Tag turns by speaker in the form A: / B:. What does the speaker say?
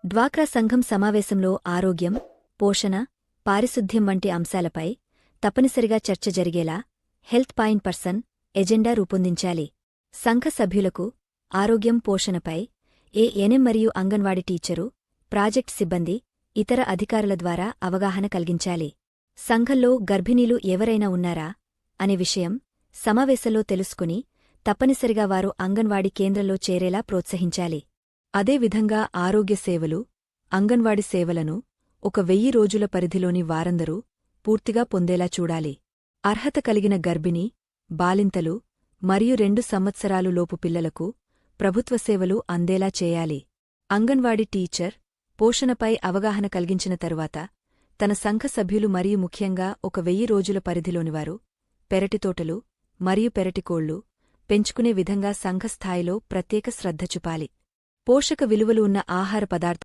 A: డ్వాక్రా సంఘం సమావేశంలో ఆరోగ్యం, పోషణ, పారిశుద్ధ్యం వంటి అంశాలపై తప్పనిసరిగా చర్చ జరిగేలా హెల్త్ పాయింట్ పర్సన్ ఎజెండా రూపొందించాలి. సంఘ సభ్యులకు ఆరోగ్యం, పోషణపై ఏఎన్ఎం మరియు అంగన్వాడీ టీచరు, ప్రాజెక్ట్ సిబ్బంది, ఇతర అధికారుల ద్వారా అవగాహన కలిగించాలి. సంఘంలో గర్భిణీలు ఎవరైనా ఉన్నారా అనే విషయం సమావేశంలో తెలుసుకుని తప్పనిసరిగా వారు అంగన్వాడీ కేంద్రంలో చేరేలా ప్రోత్సహించాలి. అదేవిధంగా ఆరోగ్య సేవలు, అంగన్వాడీ సేవలను 1000 రోజుల పరిధిలోని వారందరూ పూర్తిగా పొందేలా చూడాలి. అర్హత కలిగిన గర్భిణీ, బాలింతలు మరియు 2 సంవత్సరాలు లోపు పిల్లలకు ప్రభుత్వ సేవలు అందేలా చేయాలి. అంగన్వాడీ టీచర్ పోషణపై అవగాహన కలిగించిన తరువాత తన సంఘ సభ్యులు మరియు ముఖ్యంగా 1000 రోజుల పరిధిలోనివారు పెరటితోటలు మరియు పెరటికోళ్లు పెంచుకునే విధంగా సంఘ స్థాయిలో ప్రత్యేక శ్రద్ధ చూపాలి. పోషక విలువలు ఉన్న ఆహార పదార్థాలు